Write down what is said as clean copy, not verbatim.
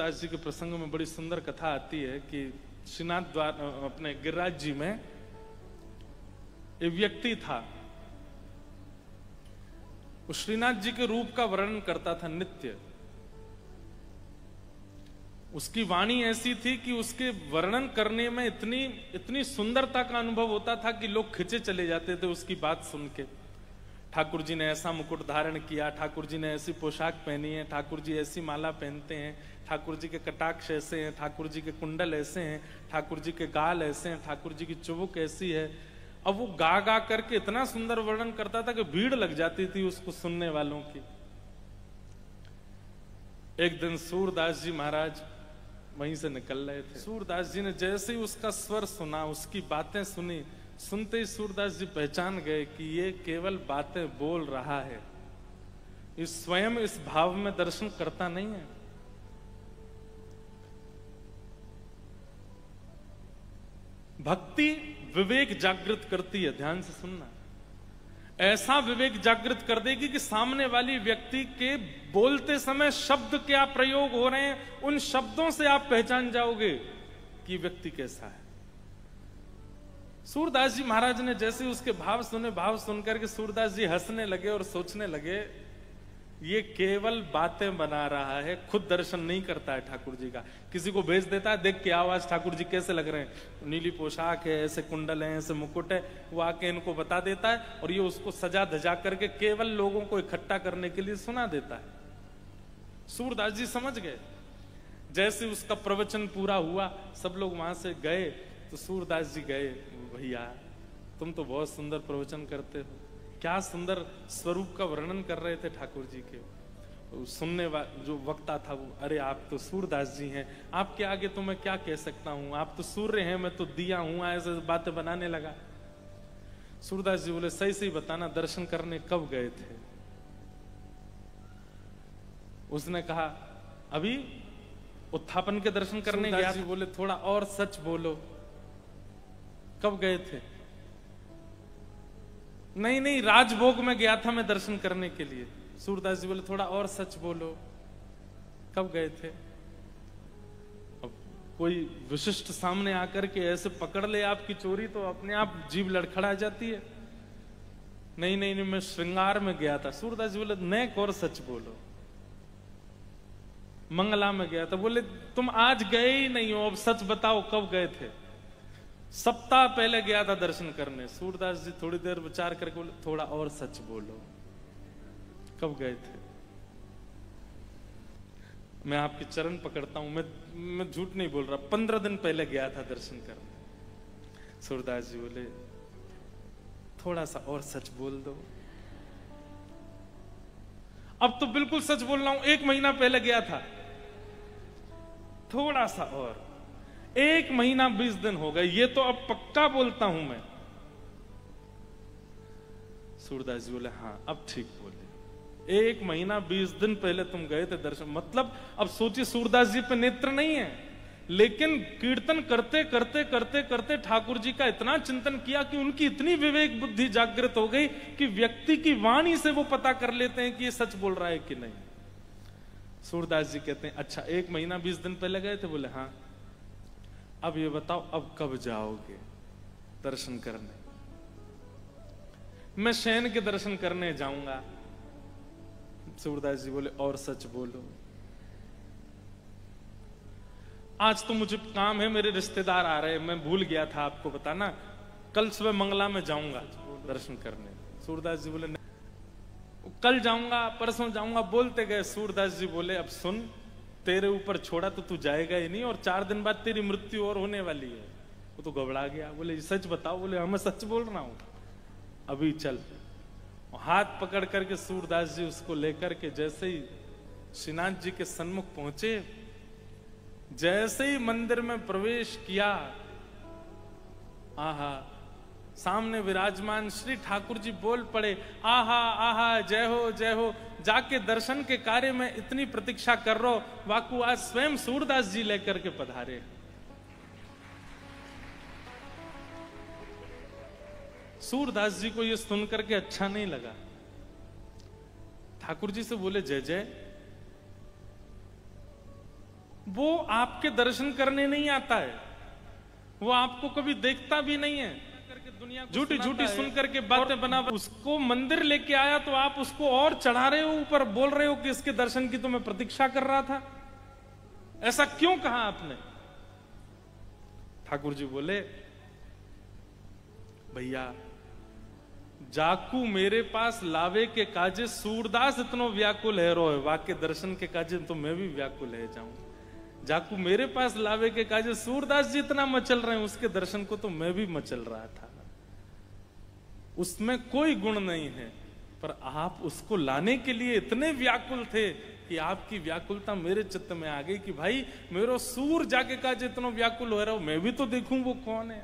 सूरदास जी के प्रसंग में बड़ी सुंदर कथा आती है कि श्रीनाथ द्वार अपने गिरिराज जी में एक व्यक्ति था। वो श्रीनाथ जी के रूप का वर्णन करता था नित्य। उसकी वाणी ऐसी थी कि उसके वर्णन करने में इतनी सुंदरता का अनुभव होता था कि लोग खिंचे चले जाते थे उसकी बात सुन के। ठाकुर जी ने ऐसा मुकुट धारण किया, ठाकुर जी ने ऐसी पोशाक पहनी है, ठाकुर जी ऐसी माला पहनते हैं, ठाकुर जी के कटाक्ष ऐसे हैं, ठाकुर जी के कुंडल ऐसे हैं, ठाकुर जी के गाल ऐसे हैं, ठाकुर जी की चुबुक ऐसी है। अब वो गा गा करके इतना सुंदर वर्णन करता था कि भीड़ लग जाती थी उसको सुनने वालों की। एक दिन सूरदास जी महाराज वहीं से निकल रहे थे। सूरदास जी ने जैसे ही उसका स्वर सुना, उसकी बातें सुनी, सुनते ही सूरदास जी पहचान गए कि ये केवल बातें बोल रहा है, इस स्वयं इस भाव में दर्शन करता नहीं है। भक्ति विवेक जागृत करती है, ध्यान से सुनना। ऐसा विवेक जागृत कर देगी कि सामने वाली व्यक्ति के बोलते समय शब्द क्या प्रयोग हो रहे हैं, उन शब्दों से आप पहचान जाओगे कि व्यक्ति कैसा है। सूरदास जी महाराज ने जैसे उसके भाव सुने, भाव सुनकर के सूरदास जी हंसने लगे और सोचने लगे ये केवल बातें बना रहा है, खुद दर्शन नहीं करता है ठाकुर जी का। किसी को भेज देता है, देख के आवाज ठाकुर जी कैसे लग रहे हैं, नीली पोशाक है, ऐसे कुंडल है, ऐसे मुकुट है, वो आके इनको बता देता है और ये उसको सजा धजा करके केवल लोगों को इकट्ठा करने के लिए सुना देता है। सूरदास जी समझ गए। जैसे उसका प्रवचन पूरा हुआ, सब लोग वहां से गए तो सूरदास जी गए, भैया तुम तो बहुत सुंदर प्रवचन करते हो, क्या सुंदर स्वरूप का वर्णन कर रहे थे ठाकुर जी के। सुनने जो वक्ता था वो, अरे आप तो सूरदास जी हैं, आपके आगे तो मैं क्या कह सकता हूं, आप तो सूर्य हैं, मैं तो दिया हूं, ऐसे बातें बनाने लगा। सूरदास जी बोले सही सही बताना, दर्शन करने कब गए थे। उसने कहा अभी उत्थापन के दर्शन करने गया। बोले थोड़ा और सच बोलो, कब गए थे। नहीं राजभोग में गया था मैं दर्शन करने के लिए। सूरदास जी बोले थोड़ा और सच बोलो, कब गए थे। अब कोई विशिष्ट सामने आकर के ऐसे पकड़ ले आपकी चोरी तो अपने आप जीभ लड़खड़ा जाती है। नहीं मैं श्रृंगार में गया था। सूरदास जी बोले नेक और सच बोलो। मंगला में गया था। बोले तुम आज गए ही नहीं हो, अब सच बताओ कब गए थे। सप्ताह पहले गया था दर्शन करने। सूरदास जी थोड़ी देर विचार करके बोले थोड़ा और सच बोलो, कब गए थे। मैं आपके चरण पकड़ता हूं, मैं झूठ नहीं बोल रहा, 15 दिन पहले गया था दर्शन करने। सूरदास जी बोले थोड़ा सा और सच बोल दो। अब तो बिल्कुल सच बोल रहा हूं, 1 महीना पहले गया था, थोड़ा सा और। 1 महीना 20 दिन हो गए, ये तो अब पक्का बोलता हूं मैं। सूरदास जी बोले हाँ अब ठीक बोले, 1 महीना 20 दिन पहले तुम गए थे दर्शन। मतलब अब सोचिए सूरदास जी पे नेत्र नहीं है, लेकिन कीर्तन करते करते करते करते ठाकुर जी का इतना चिंतन किया कि उनकी इतनी विवेक बुद्धि जागृत हो गई कि व्यक्ति की वाणी से वो पता कर लेते हैं कि ये सच बोल रहा है कि नहीं। सूरदास जी कहते हैं अच्छा 1 महीना 20 दिन पहले गए थे। बोले हाँ, अब ये बताओ अब कब जाओगे दर्शन करने। मैं शयन के दर्शन करने जाऊंगा। सूरदास जी बोले और सच बोलो। आज तो मुझे काम है, मेरे रिश्तेदार आ रहे हैं, मैं भूल गया था आपको बताना, कल सुबह मंगला में जाऊंगा दर्शन करने। सूरदास जी बोले कल जाऊंगा, परसों जाऊंगा, बोलते गए। सूरदास जी बोले अब सुन, तेरे ऊपर छोड़ा तो तू जाएगा ही नहीं, और 4 दिन बाद तेरी मृत्यु और होने वाली है। वो तो घबरा गया। बोले सच बताओ। बोले हाँ मैं सच बोल रहा हूं, अभी चल। हाथ पकड़ करके सूरदास जी उसको लेकर के जैसे ही श्रीनाथ जी के सन्मुख पहुंचे, जैसे ही मंदिर में प्रवेश किया, आहा सामने विराजमान श्री ठाकुर जी बोल पड़े आहा आहा जय हो जय हो। जाके दर्शन के कार्य में इतनी प्रतीक्षा कर रहा हूं, वाकु आज स्वयं सूरदास जी लेकर के पधारे। सूरदास जी को यह सुनकर के अच्छा नहीं लगा। ठाकुर जी से बोले जय जय। वो आपके दर्शन करने नहीं आता है, वो आपको कभी देखता भी नहीं है, झूठी झूठी सुन करके बातें बना। उसको मंदिर लेके आया तो आप उसको और चढ़ा रहे हो ऊपर, बोल रहे हो कि इसके दर्शन की तो मैं प्रतीक्षा कर रहा था। ऐसा क्यों कहा आपने? ठाकुर जी बोले, भैया जाकू मेरे पास लावे के काजे सूरदास इतनो व्याकुल है रो, वाके दर्शन के काजे तो मैं भी व्याकुल है जाऊं। जाकू मेरे पास लावे के काजे सूरदास जी इतना मचल रहे हैं, उसके दर्शन को तो मैं भी मचल रहा था। उसमें कोई गुण नहीं है, पर आप उसको लाने के लिए इतने व्याकुल थे कि आपकी व्याकुलता मेरे चित्त में आ गई कि भाई मेरो सूर जाके का जितना व्याकुल हो रहा हो, मैं भी तो देखूं वो कौन है।